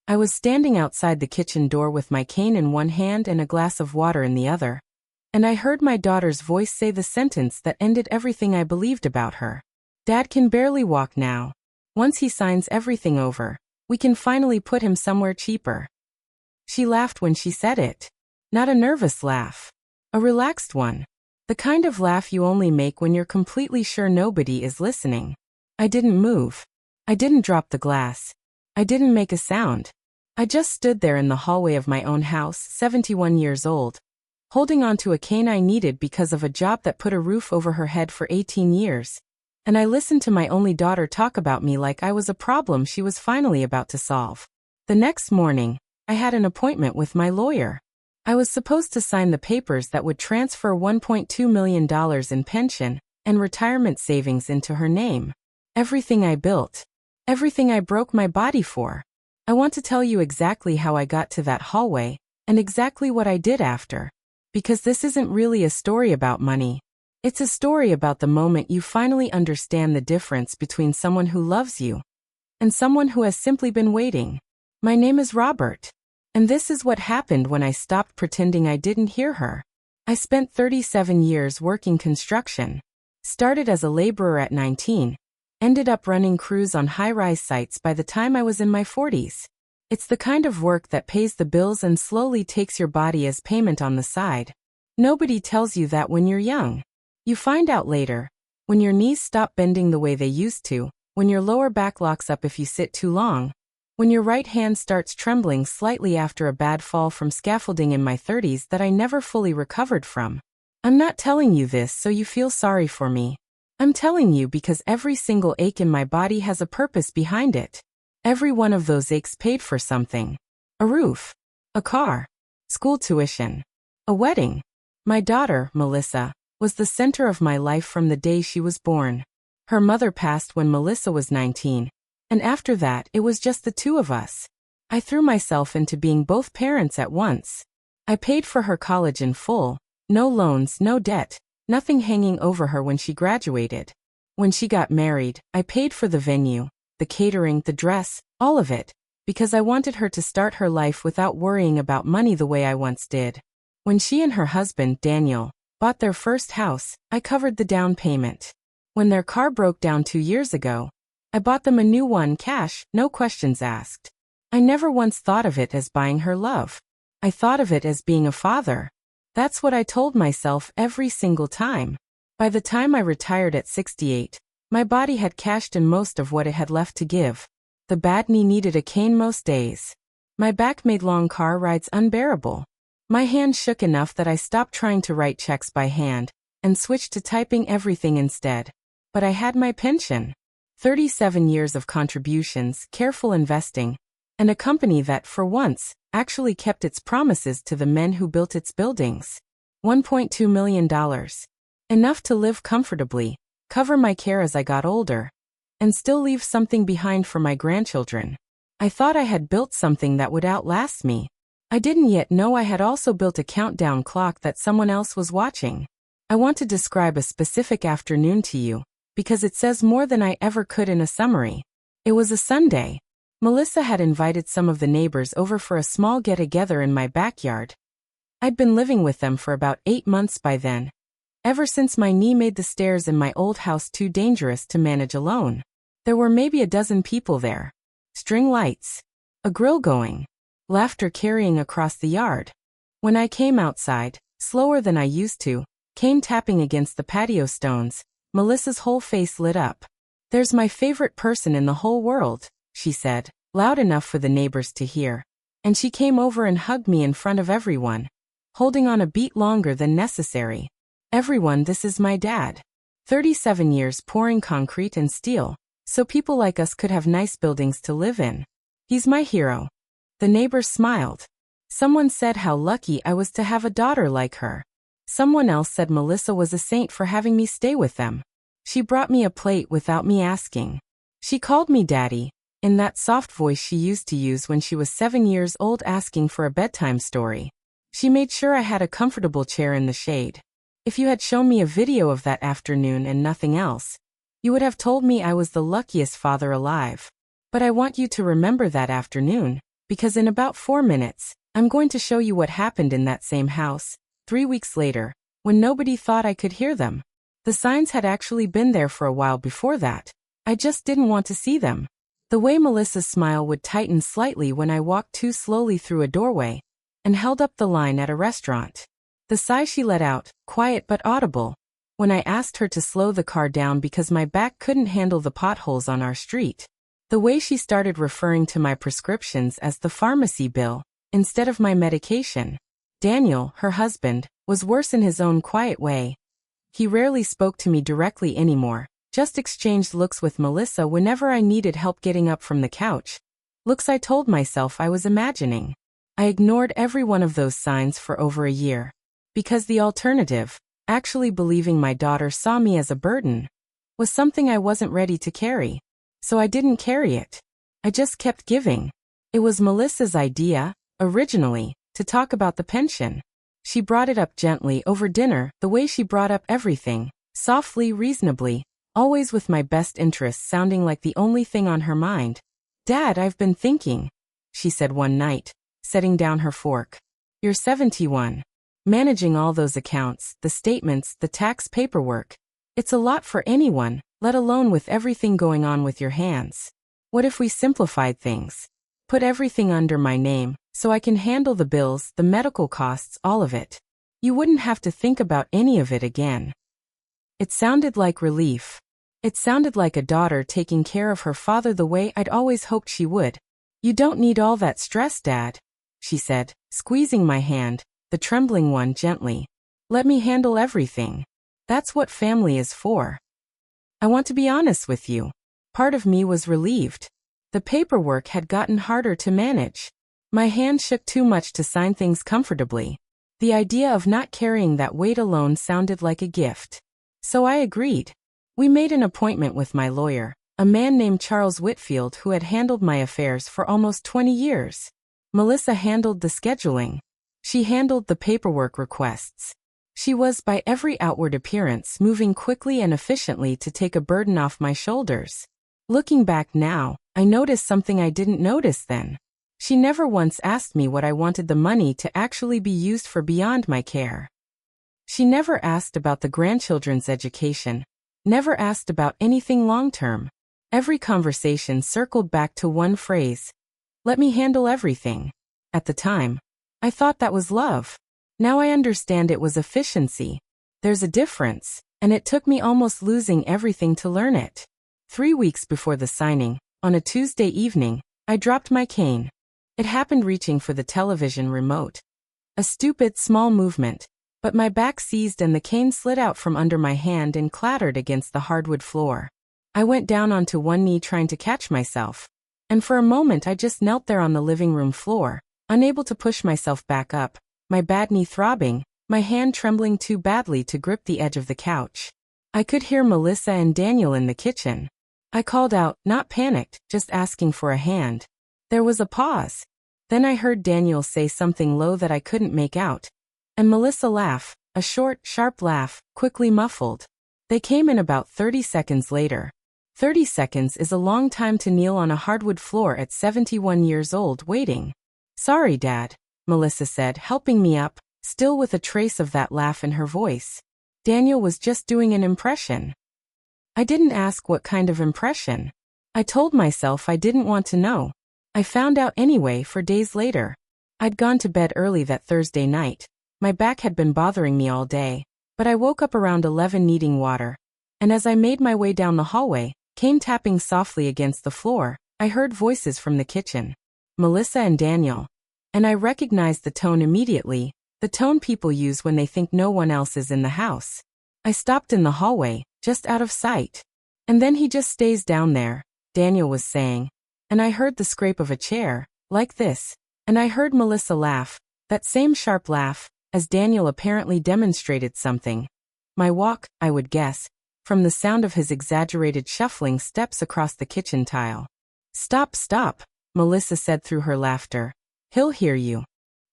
I was standing outside the kitchen door with my cane in one hand and a glass of water in the other. And I heard my daughter's voice say the sentence that ended everything I believed about her. Dad can barely walk now. Once he signs everything over, we can finally put him somewhere cheaper. She laughed when she said it. Not a nervous laugh. A relaxed one. The kind of laugh you only make when you're completely sure nobody is listening. I didn't move. I didn't drop the glass. I didn't make a sound. I just stood there in the hallway of my own house, 71 years old, holding on to a cane I needed because of a job that put a roof over her head for 18 years. And I listened to my only daughter talk about me like I was a problem she was finally about to solve. The next morning, I had an appointment with my lawyer. I was supposed to sign the papers that would transfer $1.2 million in pension and retirement savings into her name. Everything I built. Everything I broke my body for. I want to tell you exactly how I got to that hallway, and exactly what I did after. Because this isn't really a story about money. It's a story about the moment you finally understand the difference between someone who loves you and someone who has simply been waiting. My name is Robert. And this is what happened when I stopped pretending I didn't hear her. I spent 37 years working construction. Started as a laborer at 19. Ended up running crews on high-rise sites by the time I was in my 40s. It's the kind of work that pays the bills and slowly takes your body as payment on the side. Nobody tells you that when you're young. You find out later, when your knees stop bending the way they used to, when your lower back locks up if you sit too long, when your right hand starts trembling slightly after a bad fall from scaffolding in my 30s that I never fully recovered from. I'm not telling you this so you feel sorry for me. I'm telling you because every single ache in my body has a purpose behind it. Every one of those aches paid for something. A roof. A car. School tuition. A wedding. My daughter, Melissa, was the center of my life from the day she was born. Her mother passed when Melissa was 19. And after that, it was just the two of us. I threw myself into being both parents at once. I paid for her college in full. No loans, no debt, nothing hanging over her when she graduated. When she got married, I paid for the venue, the catering, the dress, all of it, because I wanted her to start her life without worrying about money the way I once did. When she and her husband, Daniel, bought their first house, I covered the down payment. When their car broke down 2 years ago, I bought them a new one cash, no questions asked. I never once thought of it as buying her love. I thought of it as being a father. That's what I told myself every single time. By the time I retired at 68, my body had cashed in most of what it had left to give. The bad knee needed a cane most days. My back made long car rides unbearable. My hand shook enough that I stopped trying to write checks by hand and switched to typing everything instead. But I had my pension. 37 years of contributions, careful investing, and a company that, for once, actually kept its promises to the men who built its buildings. $1.2 million. Enough to live comfortably, cover my care as I got older, and still leave something behind for my grandchildren. I thought I had built something that would outlast me. I didn't yet know I had also built a countdown clock that someone else was watching. I want to describe a specific afternoon to you, because it says more than I ever could in a summary. It was a Sunday. Melissa had invited some of the neighbors over for a small get-together in my backyard. I'd been living with them for about 8 months by then, ever since my knee made the stairs in my old house too dangerous to manage alone. There were maybe a dozen people there. String lights. A grill going. Laughter carrying across the yard. When I came outside, slower than I used to, cane tapping against the patio stones, Melissa's whole face lit up. "There's my favorite person in the whole world," she said, loud enough for the neighbors to hear. And she came over and hugged me in front of everyone, holding on a beat longer than necessary. "Everyone, this is my dad. 37 years pouring concrete and steel, so people like us could have nice buildings to live in. He's my hero." The neighbors smiled. Someone said how lucky I was to have a daughter like her. Someone else said Melissa was a saint for having me stay with them. She brought me a plate without me asking. She called me Daddy, in that soft voice she used to use when she was 7 years old asking for a bedtime story. She made sure I had a comfortable chair in the shade. If you had shown me a video of that afternoon and nothing else, you would have told me I was the luckiest father alive. But I want you to remember that afternoon, because in about 4 minutes, I'm going to show you what happened in that same house, 3 weeks later, when nobody thought I could hear them. The signs had actually been there for a while before that. I just didn't want to see them. The way Melissa's smile would tighten slightly when I walked too slowly through a doorway and held up the line at a restaurant. The sigh she let out, quiet but audible, when I asked her to slow the car down because my back couldn't handle the potholes on our street. The way she started referring to my prescriptions as the pharmacy bill, instead of my medication. Daniel, her husband, was worse in his own quiet way. He rarely spoke to me directly anymore, just exchanged looks with Melissa whenever I needed help getting up from the couch. Looks I told myself I was imagining. I ignored every one of those signs for over a year. Because the alternative, actually believing my daughter saw me as a burden, was something I wasn't ready to carry. So I didn't carry it. I just kept giving. It was Melissa's idea, originally, to talk about the pension. She brought it up gently over dinner, the way she brought up everything, softly, reasonably, always with my best interests sounding like the only thing on her mind. "Dad, I've been thinking," she said one night, setting down her fork. "You're 71. Managing all those accounts, the statements, the tax paperwork. It's a lot for anyone, let alone with everything going on with your hands. What if we simplified things? Put everything under my name, so I can handle the bills, the medical costs, all of it. You wouldn't have to think about any of it again." It sounded like relief. It sounded like a daughter taking care of her father the way I'd always hoped she would. "You don't need all that stress, Dad," she said, squeezing my hand, the trembling one, gently. "Let me handle everything. That's what family is for." I want to be honest with you. Part of me was relieved. The paperwork had gotten harder to manage. My hand shook too much to sign things comfortably. The idea of not carrying that weight alone sounded like a gift. So I agreed. We made an appointment with my lawyer, a man named Charles Whitfield who had handled my affairs for almost 20 years. Melissa handled the scheduling. She handled the paperwork requests. She was, by every outward appearance, moving quickly and efficiently to take a burden off my shoulders. Looking back now, I noticed something I didn't notice then. She never once asked me what I wanted the money to actually be used for beyond my care. She never asked about the grandchildren's education, never asked about anything long-term. Every conversation circled back to one phrase: "Let me handle everything." At the time, I thought that was love. Now I understand it was efficiency. There's a difference, and it took me almost losing everything to learn it. 3 weeks before the signing, on a Tuesday evening, I dropped my cane. It happened reaching for the television remote. A stupid, small movement, but my back seized and the cane slid out from under my hand and clattered against the hardwood floor. I went down onto one knee trying to catch myself, and for a moment I just knelt there on the living room floor, unable to push myself back up, my bad knee throbbing, my hand trembling too badly to grip the edge of the couch. I could hear Melissa and Daniel in the kitchen. I called out, not panicked, just asking for a hand. There was a pause. Then I heard Daniel say something low that I couldn't make out, and Melissa laugh, a short, sharp laugh, quickly muffled. They came in about 30 seconds later. 30 seconds is a long time to kneel on a hardwood floor at 71 years old waiting. "Sorry, Dad," Melissa said, helping me up, still with a trace of that laugh in her voice. Daniel was just doing an impression. I didn't ask what kind of impression. I told myself I didn't want to know. I found out anyway for days later. I'd gone to bed early that Thursday night. My back had been bothering me all day, but I woke up around 11 needing water. And as I made my way down the hallway, cane tapping softly against the floor, I heard voices from the kitchen. Melissa and Daniel. And I recognized the tone immediately, the tone people use when they think no one else is in the house. I stopped in the hallway, just out of sight. "And then he just stays down there," Daniel was saying. And I heard the scrape of a chair, like this. And I heard Melissa laugh, that same sharp laugh, as Daniel apparently demonstrated something. My walk, I would guess, from the sound of his exaggerated shuffling steps across the kitchen tile. "Stop, stop," Melissa said through her laughter. "He'll hear you.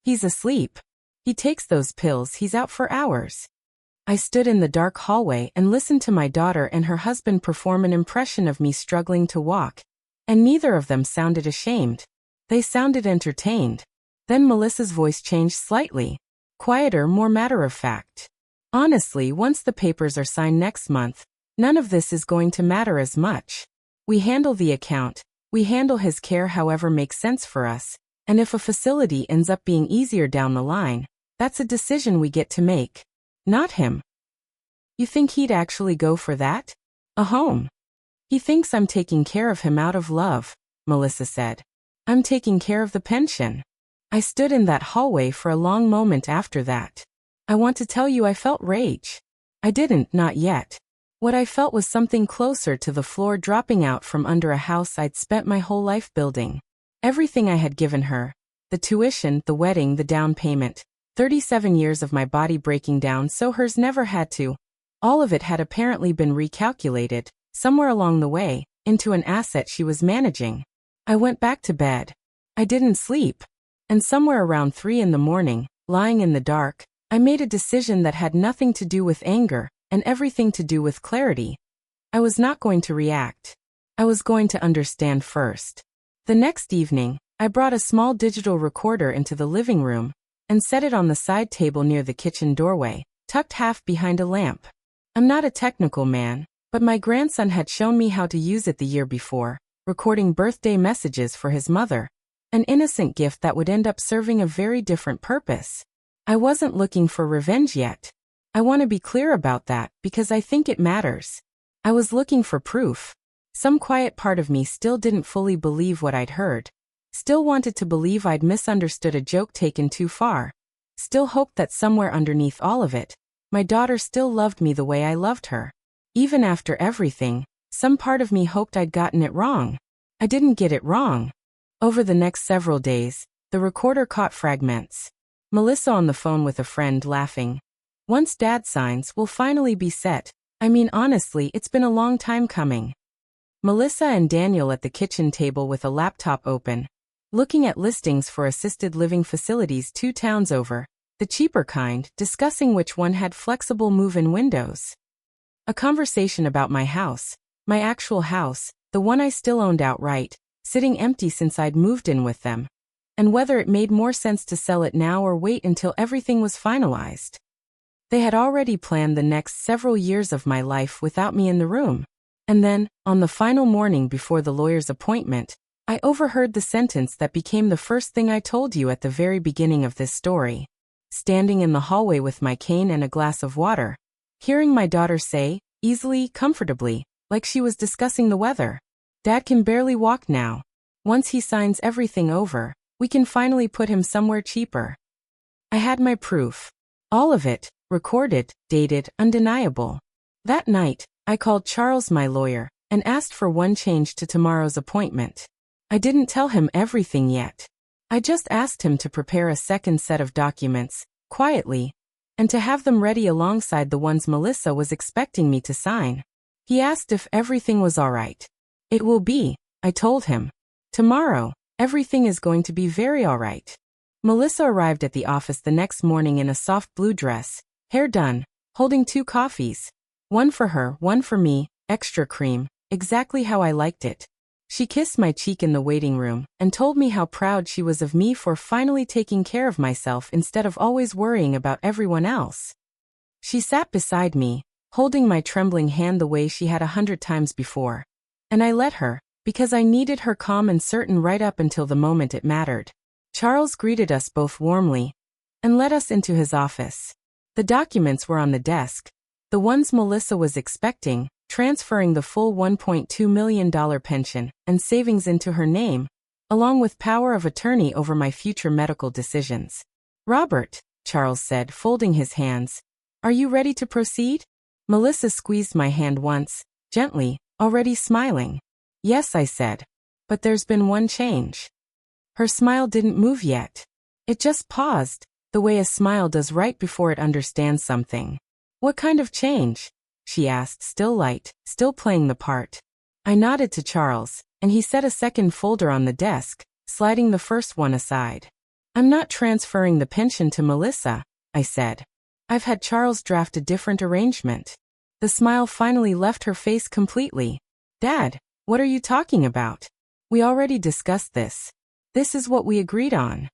He's asleep. He takes those pills, he's out for hours." I stood in the dark hallway and listened to my daughter and her husband perform an impression of me struggling to walk. And neither of them sounded ashamed. They sounded entertained. Then Melissa's voice changed slightly. Quieter, more matter-of-fact. Honestly, once the papers are signed next month, none of this is going to matter as much. We handle the account, we handle his care however makes sense for us, and if a facility ends up being easier down the line, that's a decision we get to make. Not him. You think he'd actually go for that? A home? He thinks I'm taking care of him out of love, Melissa said. I'm taking care of the pension. I stood in that hallway for a long moment after that. I want to tell you I felt rage. I didn't, not yet. What I felt was something closer to the floor dropping out from under a house I'd spent my whole life building. Everything I had given her. The tuition, the wedding, the down payment. 37 years of my body breaking down so hers never had to. All of it had apparently been recalculated, somewhere along the way, into an asset she was managing. I went back to bed. I didn't sleep. And somewhere around 3 in the morning, lying in the dark, I made a decision that had nothing to do with anger, and everything to do with clarity. I was not going to react. I was going to understand first. The next evening, I brought a small digital recorder into the living room, and set it on the side table near the kitchen doorway, tucked half behind a lamp. I'm not a technical man, but my grandson had shown me how to use it the year before, recording birthday messages for his mother. An innocent gift that would end up serving a very different purpose. I wasn't looking for revenge yet. I want to be clear about that because I think it matters. I was looking for proof. Some quiet part of me still didn't fully believe what I'd heard. Still wanted to believe I'd misunderstood a joke taken too far. Still hoped that somewhere underneath all of it, my daughter still loved me the way I loved her. Even after everything, some part of me hoped I'd gotten it wrong. I didn't get it wrong. Over the next several days, the recorder caught fragments. Melissa on the phone with a friend laughing. Once Dad signs, we'll finally be set. I mean, honestly, it's been a long time coming. Melissa and Daniel at the kitchen table with a laptop open, looking at listings for assisted living facilities 2 towns over, the cheaper kind, discussing which one had flexible move-in windows. A conversation about my house, my actual house, the one I still owned outright, sitting empty since I'd moved in with them, and whether it made more sense to sell it now or wait until everything was finalized. They had already planned the next several years of my life without me in the room. And then, on the final morning before the lawyer's appointment, I overheard the sentence that became the first thing I told you at the very beginning of this story. Standing in the hallway with my cane and a glass of water, hearing my daughter say, easily, comfortably, like she was discussing the weather, Dad can barely walk now. Once he signs everything over, we can finally put him somewhere cheaper. I had my proof. All of it, recorded, dated, undeniable. That night, I called Charles, my lawyer, and asked for one change to tomorrow's appointment. I didn't tell him everything yet. I just asked him to prepare a second set of documents, quietly, and to have them ready alongside the ones Melissa was expecting me to sign. He asked if everything was all right. It will be, I told him. Tomorrow, everything is going to be very all right. Melissa arrived at the office the next morning in a soft blue dress, hair done, holding 2 coffees. One for her, one for me, extra cream, exactly how I liked it. She kissed my cheek in the waiting room and told me how proud she was of me for finally taking care of myself instead of always worrying about everyone else. She sat beside me, holding my trembling hand the way she had 100 times before. And I let her, because I needed her calm and certain right up until the moment it mattered. Charles greeted us both warmly and led us into his office. The documents were on the desk, the ones Melissa was expecting, transferring the full $1.2 million pension and savings into her name, along with power of attorney over my future medical decisions. Robert, Charles said, folding his hands, are you ready to proceed? Melissa squeezed my hand once, gently, already smiling. Yes, I said. But there's been one change. Her smile didn't move yet. It just paused, the way a smile does right before it understands something. What kind of change? She asked, still light, still playing the part. I nodded to Charles, and he set a second folder on the desk, sliding the first one aside. I'm not transferring the pension to Melissa, I said. I've had Charles draft a different arrangement. The smile finally left her face completely. Dad, what are you talking about? We already discussed this. This is what we agreed on.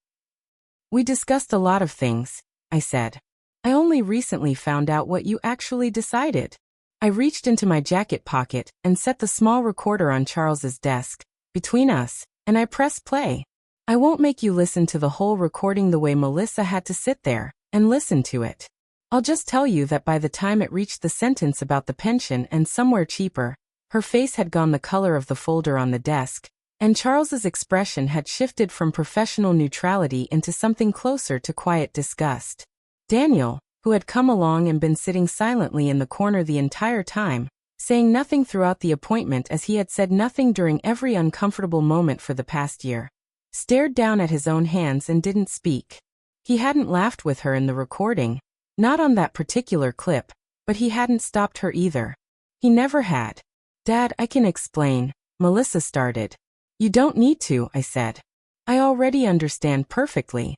We discussed a lot of things, I said. I only recently found out what you actually decided. I reached into my jacket pocket and set the small recorder on Charles's desk, between us, and I pressed play. I won't make you listen to the whole recording the way Melissa had to sit there and listen to it. I'll just tell you that by the time it reached the sentence about the pension and somewhere cheaper, her face had gone the color of the folder on the desk, and Charles's expression had shifted from professional neutrality into something closer to quiet disgust. Daniel, who had come along and been sitting silently in the corner the entire time, saying nothing throughout the appointment as he had said nothing during every uncomfortable moment for the past year, stared down at his own hands and didn't speak. He hadn't laughed with her in the recording, not on that particular clip, but he hadn't stopped her either. He never had. Dad, I can explain, Melissa started. You don't need to, I said. I already understand perfectly.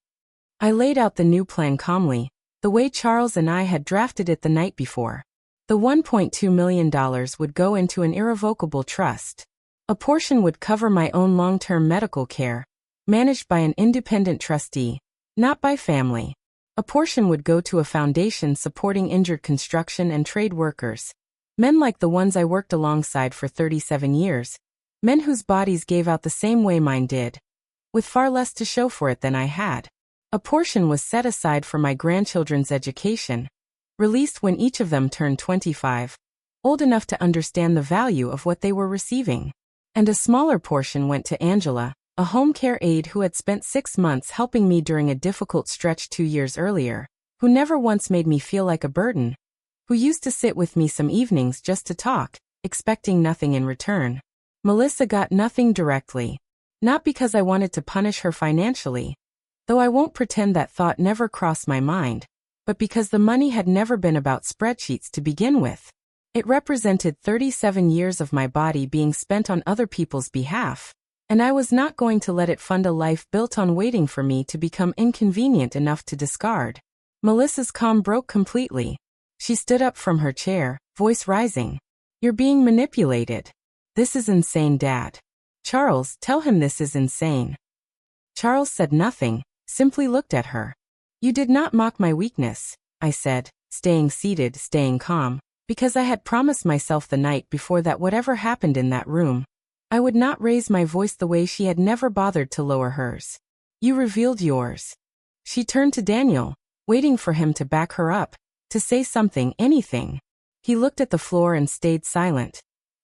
I laid out the new plan calmly, the way Charles and I had drafted it the night before. The $1.2 million would go into an irrevocable trust. A portion would cover my own long-term medical care, managed by an independent trustee, not by family. A portion would go to a foundation supporting injured construction and trade workers, men like the ones I worked alongside for 37 years, men whose bodies gave out the same way mine did, with far less to show for it than I had. A portion was set aside for my grandchildren's education, released when each of them turned 25, old enough to understand the value of what they were receiving. And a smaller portion went to Angela, a home care aide who had spent 6 months helping me during a difficult stretch 2 years earlier, who never once made me feel like a burden, who used to sit with me some evenings just to talk, expecting nothing in return. Melissa got nothing directly. Not because I wanted to punish her financially, though I won't pretend that thought never crossed my mind, but because the money had never been about spreadsheets to begin with. It represented 37 years of my body being spent on other people's behalf, and I was not going to let it fund a life built on waiting for me to become inconvenient enough to discard. Melissa's calm broke completely. She stood up from her chair, voice rising. You're being manipulated. This is insane, Dad. Charles, tell him this is insane. Charles said nothing, simply looked at her. You did not mock my weakness, I said, staying seated, staying calm, because I had promised myself the night before that whatever happened in that room, I would not raise my voice the way she had never bothered to lower hers. You revealed yours. She turned to Daniel, waiting for him to back her up, to say something, anything. He looked at the floor and stayed silent.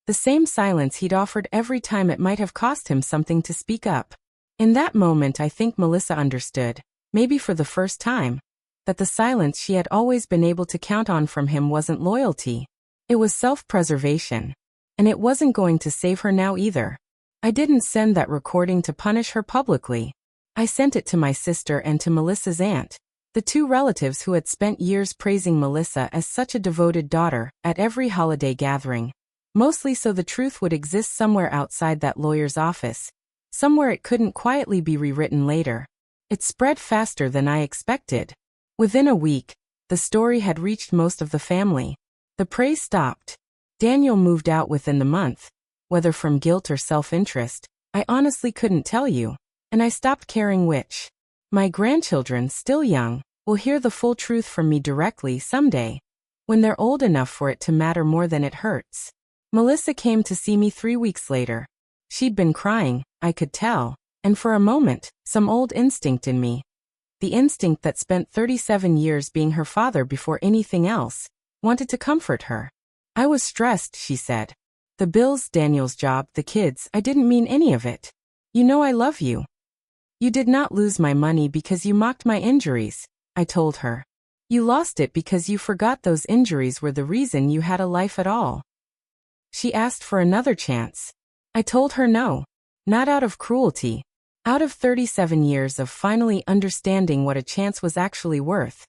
The same silence he'd offered every time it might have cost him something to speak up. In that moment I think Melissa understood, maybe for the first time, that the silence she had always been able to count on from him wasn't loyalty. It was self-preservation. And it wasn't going to save her now either. I didn't send that recording to punish her publicly. I sent it to my sister and to Melissa's aunt, the two relatives who had spent years praising Melissa as such a devoted daughter at every holiday gathering, mostly so the truth would exist somewhere outside that lawyer's office, somewhere it couldn't quietly be rewritten later. It spread faster than I expected. Within a week, the story had reached most of the family. The praise stopped. Daniel moved out within the month, whether from guilt or self-interest, I honestly couldn't tell you, and I stopped caring which. My grandchildren, still young, will hear the full truth from me directly someday, when they're old enough for it to matter more than it hurts. Melissa came to see me 3 weeks later. She'd been crying, I could tell, and for a moment, some old instinct in me, the instinct that spent 37 years being her father before anything else, wanted to comfort her. I was stressed, she said. The bills, Daniel's job, the kids, I didn't mean any of it. You know I love you. You did not lose my money because you mocked my injuries, I told her. You lost it because you forgot those injuries were the reason you had a life at all. She asked for another chance. I told her no. Not out of cruelty. Out of 37 years of finally understanding what a chance was actually worth,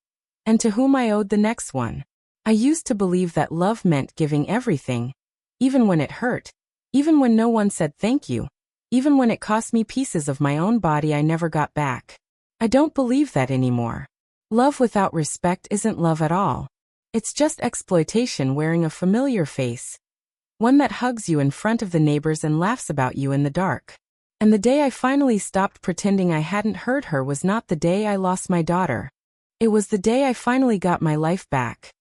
and to whom I owed the next one. I used to believe that love meant giving everything, even when it hurt, even when no one said thank you, even when it cost me pieces of my own body I never got back. I don't believe that anymore. Love without respect isn't love at all. It's just exploitation wearing a familiar face, one that hugs you in front of the neighbors and laughs about you in the dark. And the day I finally stopped pretending I hadn't heard her was not the day I lost my daughter. It was the day I finally got my life back.